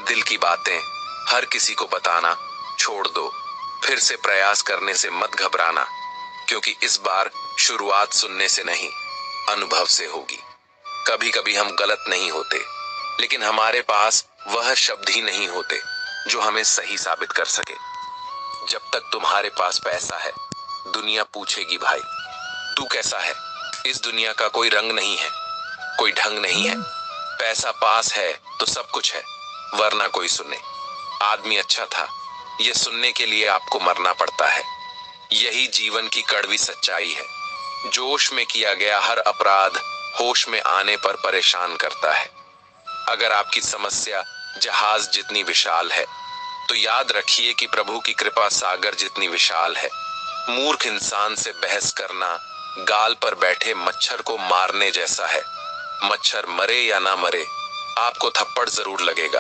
दिल की बातें हर किसी को बताना छोड़ दो। फिर से प्रयास करने से मत घबराना, क्योंकि इस बार शुरुआत सुनने से नहीं, अनुभव से होगी। कभी कभी हम गलत नहीं होते, लेकिन हमारे पास वह शब्द ही नहीं होते जो हमें सही साबित कर सके। जब तक तुम्हारे पास पैसा है, दुनिया पूछेगी भाई तू कैसा है। इस दुनिया का कोई रंग नहीं है, कोई ढंग नहीं है। पैसा पास है तो सब कुछ है, वरना कोई सुने आदमी अच्छा था, ये सुनने के लिए आपको मरना पड़ता है। यही जीवन की कड़वी सच्चाई है। जोश में किया गया हर अपराध होश में आने पर परेशान करता है। अगर आपकी समस्या जहाज जितनी विशाल है, तो याद रखिए कि प्रभु की कृपा सागर जितनी विशाल है। मूर्ख इंसान से बहस करना गाल पर बैठे मच्छर को मारने जैसा है। मच्छर मरे या ना मरे, आपको थप्पड़ जरूर लगेगा।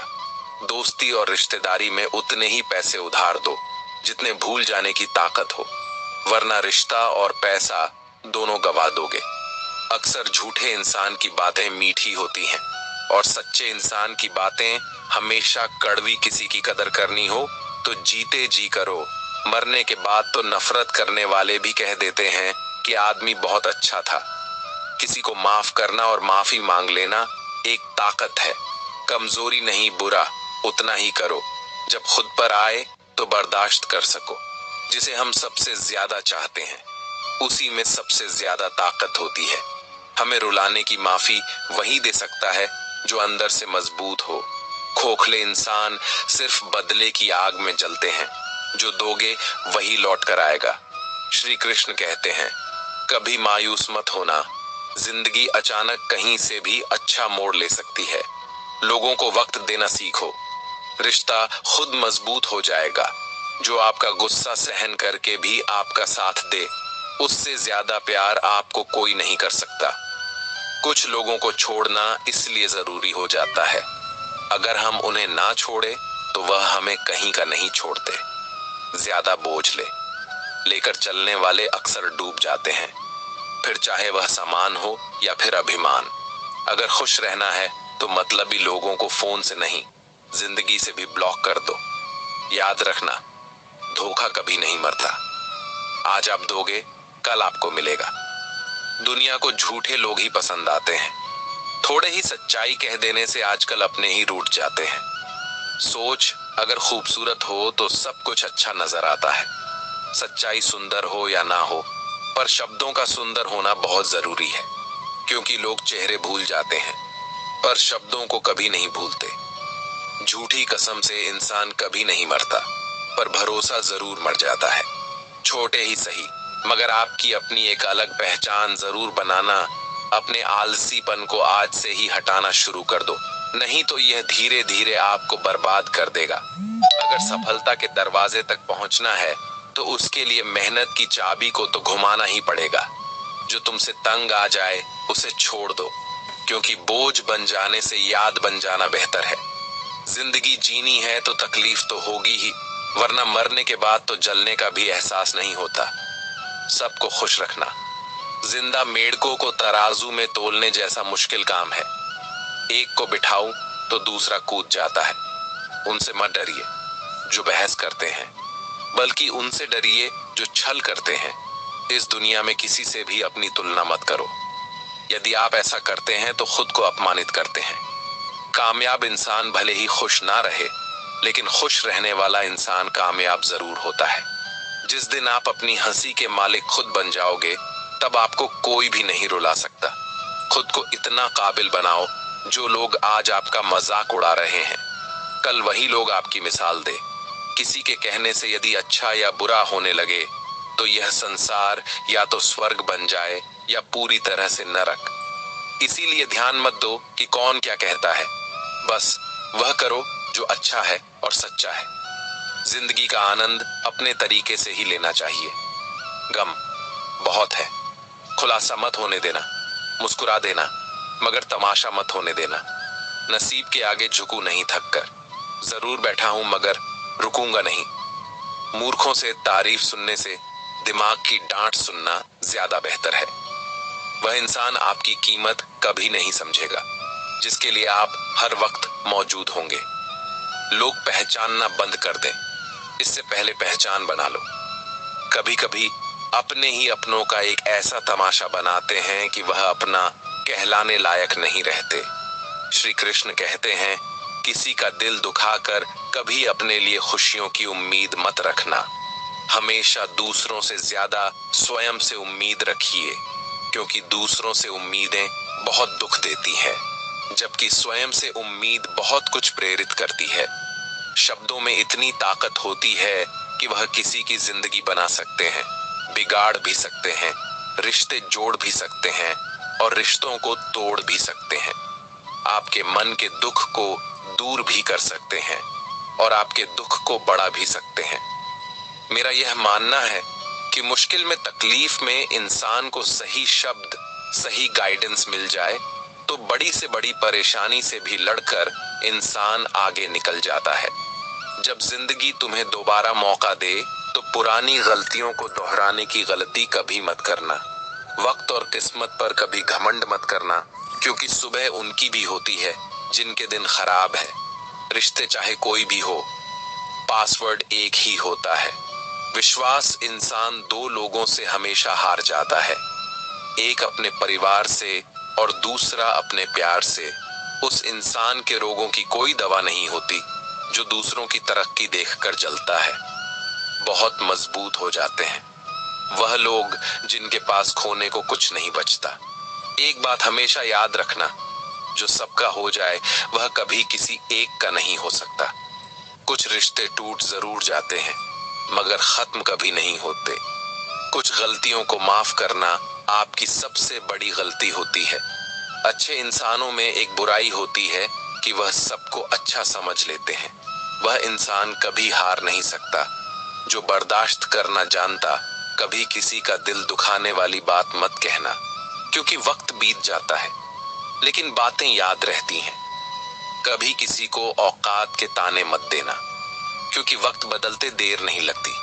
दोस्ती और रिश्तेदारी में उतने ही पैसे उधार दो जितने भूल जाने की ताकत हो, वरना रिश्ता और पैसा दोनों गवा दोगे। अक्सर झूठे इंसान की बातें मीठी होती हैं और सच्चे इंसान की बातें हमेशा कड़वी। किसी की कदर करनी हो तो जीते जी करो। मरने के बाद तो नफरत करने वाले भी कह देते हैं कि आदमी बहुत अच्छा था। किसी को माफ करना और माफी मांग लेना एक ताकत है। कमजोरी नहीं, बुरा उतना ही करो जब खुद पर आए तो बर्दाश्त कर सको। जिसे हम सबसे ज्यादा चाहते हैं, उसी में सबसे ज्यादा ताकत होती है। हमें रुलाने की माफी वही दे सकता है जो अंदर से मजबूत हो। खोखले इंसान सिर्फ बदले की आग में जलते हैं, जो दोगे वही लौट कर आएगा। श्री कृष्ण कहते हैं, कभी मायूस मत होना, जिंदगी अचानक कहीं से भी अच्छा मोड़ ले सकती है। लोगों को वक्त देना सीखो, रिश्ता खुद मजबूत हो जाएगा। जो आपका गुस्सा सहन करके भी आपका साथ दे, उससे ज्यादा प्यार आपको कोई नहीं कर सकता। कुछ लोगों को छोड़ना इसलिए जरूरी हो जाता है, अगर हम उन्हें ना छोड़े तो वह हमें कहीं का नहीं छोड़ते। ज्यादा बोझ लेकर चलने वाले अक्सर डूब जाते हैं, फिर चाहे वह सामान हो या फिर अभिमान। अगर खुश रहना है तो मतलबी लोगों को फोन से नहीं, जिंदगी से भी ब्लॉक कर दो। याद रखना, धोखा कभी नहीं मरता। आज आप दोगे, कल आपको मिलेगा। दुनिया को झूठे लोग ही पसंद आते हैं। थोड़े ही सच्चाई कह देने से आजकल अपने ही रूठ जाते हैं। सोच अगर खूबसूरत हो तो सब कुछ अच्छा नजर आता है। सच्चाई सुंदर हो या ना हो, पर शब्दों का सुंदर होना बहुत जरूरी है, क्योंकि लोग चेहरे भूल जाते हैं पर शब्दों को कभी नहीं भूलते। झूठी कसम से इंसान कभी नहीं मरता, पर भरोसा जरूर मर जाता है। छोटे ही सही, मगर आपकी अपनी एक अलग पहचान जरूर बनाना। अपने आलसीपन को आज से ही हटाना शुरू कर दो, नहीं तो यह धीरे धीरे आपको बर्बाद कर देगा। अगर सफलता के दरवाजे तक पहुंचना है तो उसके लिए मेहनत की चाबी को तो घुमाना ही पड़ेगा। जो तुमसे तंग आ जाए उसे छोड़ दो, क्योंकि बोझ बन जाने से याद बन जाना बेहतर है। जिंदगी जीनी है तो तकलीफ तो होगी ही, वरना मरने के बाद तो जलने का भी एहसास नहीं होता। सबको खुश रखना जिंदा मेंढकों को तराजू में तोलने जैसा मुश्किल काम है। एक को बिठाऊं तो दूसरा कूद जाता है। उनसे मत डरिए जो बहस करते हैं, बल्कि उनसे डरिए जो छल करते हैं। इस दुनिया में किसी से भी अपनी तुलना मत करो। यदि आप ऐसा करते हैं तो खुद को अपमानित करते हैं। कामयाब इंसान भले ही खुश ना रहे, लेकिन खुश रहने वाला इंसान कामयाब जरूर होता है। जिस दिन आप अपनी हंसी के मालिक खुद बन जाओगे, तब आपको कोई भी नहीं रुला सकता। खुद को इतना काबिल बनाओ, जो लोग आज आपका मजाक उड़ा रहे हैं, कल वही लोग आपकी मिसाल दे। किसी के कहने से यदि अच्छा या बुरा होने लगे, तो यह संसार या तो स्वर्ग बन जाए या पूरी तरह से नरक। इसीलिए ध्यान मत दो कि कौन क्या कहता है, बस वह करो जो अच्छा है और सच्चा है। जिंदगी का आनंद अपने तरीके से ही लेना चाहिए। गम बहुत है, खुलासा मत होने देना। मुस्कुरा देना, मगर तमाशा मत होने देना। नसीब के आगे झुकू नहीं थक कर। जरूर बैठा हूं मगर रुकूंगा नहीं। मूर्खों से तारीफ सुनने से दिमाग की डांट सुनना ज्यादा बेहतर है। वह इंसान आपकी कीमत कभी नहीं समझेगा जिसके लिए आप हर वक्त मौजूद होंगे। लोग पहचानना बंद कर दें, इससे पहले पहचान बना लो। कभी कभी अपने ही अपनों का एक ऐसा तमाशा बनाते हैं कि वह अपना कहलाने लायक नहीं रहते। श्री कृष्ण कहते हैं, किसी का दिल दुखाकर कभी अपने लिए खुशियों की उम्मीद मत रखना। हमेशा दूसरों से ज्यादा स्वयं से उम्मीद रखिए, क्योंकि दूसरों से उम्मीदें बहुत दुख देती हैं, जबकि स्वयं से उम्मीद बहुत कुछ प्रेरित करती है। शब्दों में इतनी ताकत होती है कि वह किसी की जिंदगी बना सकते हैं, बिगाड़ भी सकते हैं, रिश्ते जोड़ भी सकते हैं और रिश्तों को तोड़ भी सकते हैं। आपके मन के दुख को दूर भी कर सकते हैं और आपके दुख को बढ़ा भी सकते हैं। मेरा यह मानना है कि मुश्किल में, तकलीफ में इंसान को सही शब्द, सही गाइडेंस मिल जाए तो बड़ी से बड़ी परेशानी से भी लड़कर इंसान आगे निकल जाता है। जब जिंदगी तुम्हें दोबारा मौका दे तो पुरानी गलतियों को दोहराने की गलती कभी मत करना। वक्त और किस्मत पर कभी घमंड मत करना, क्योंकि सुबह उनकी भी होती है जिनके दिन खराब है। रिश्ते चाहे कोई भी हो, पासवर्ड एक ही होता है। विश्वास इंसान दो लोगों से हमेशा हार जाता है, एक अपने परिवार से और दूसरा अपने प्यार से। उस इंसान के रोगों की कोई दवा नहीं होती जो दूसरों की तरक्की देखकर जलता है। बहुत मजबूत हो जाते हैं वह लोग जिनके पास खोने को कुछ नहीं बचता। एक बात हमेशा याद रखना, जो सबका हो जाए वह कभी किसी एक का नहीं हो सकता। कुछ रिश्ते टूट जरूर जाते हैं, मगर खत्म कभी नहीं होते। कुछ गलतियों को माफ करना आपकी सबसे बड़ी गलती होती है। अच्छे इंसानों में एक बुराई होती है कि वह सबको अच्छा समझ लेते हैं। वह इंसान कभी हार नहीं सकता जो बर्दाश्त करना जानता। कभी किसी का दिल दुखाने वाली बात मत कहना, क्योंकि वक्त बीत जाता है लेकिन बातें याद रहती हैं। कभी किसी को औकात के ताने मत देना, क्योंकि वक्त बदलते देर नहीं लगती।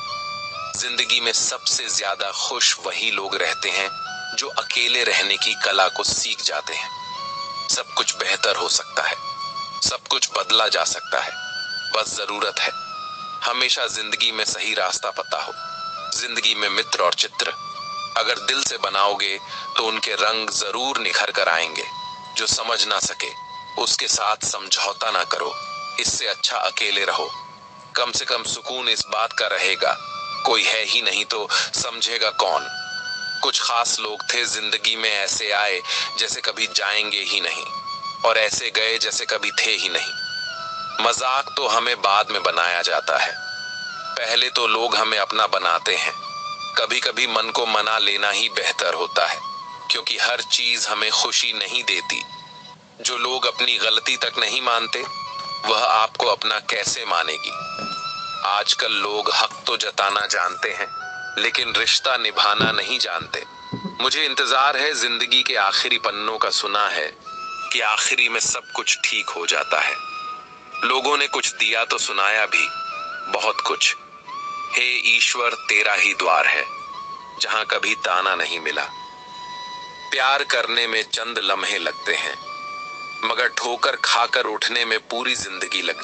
जिंदगी में सबसे ज्यादा खुश वही लोग रहते हैं जो अकेले रहने की कला को सीख जाते हैं। सब कुछ बेहतर हो सकता है, सब कुछ बदला जा सकता है, बस जरूरत है हमेशा जिंदगी में सही रास्ता पता हो। जिंदगी में मित्र और चित्र अगर दिल से बनाओगे तो उनके रंग जरूर निखर कर आएंगे। जो समझ ना सके उसके साथ समझौता ना करो, इससे अच्छा अकेले रहो। कम से कम सुकून इस बात का रहेगा, कोई है ही नहीं तो समझेगा कौन। कुछ खास लोग थे जिंदगी में, ऐसे आए जैसे कभी जाएंगे ही नहीं और ऐसे गए जैसे कभी थे ही नहीं। मजाक तो हमें बाद में बनाया जाता है, पहले तो लोग हमें अपना बनाते हैं। कभी कभी मन को मना लेना ही बेहतर होता है, क्योंकि हर चीज हमें खुशी नहीं देती। जो लोग अपनी गलती तक नहीं मानते वह आपको अपना कैसे मानेगी। आजकल लोग हक तो जताना जानते हैं लेकिन रिश्ता निभाना नहीं जानते। मुझे इंतजार है जिंदगी के आखिरी पन्नों का, सुना है कि आखिरी में सब कुछ ठीक हो जाता है। लोगों ने कुछ दिया तो सुनाया भी बहुत कुछ। हे ईश्वर, तेरा ही द्वार है जहां कभी ताना नहीं मिला। प्यार करने में चंद लम्हे लगते हैं, मगर ठोकर खाकर उठने में पूरी जिंदगी लग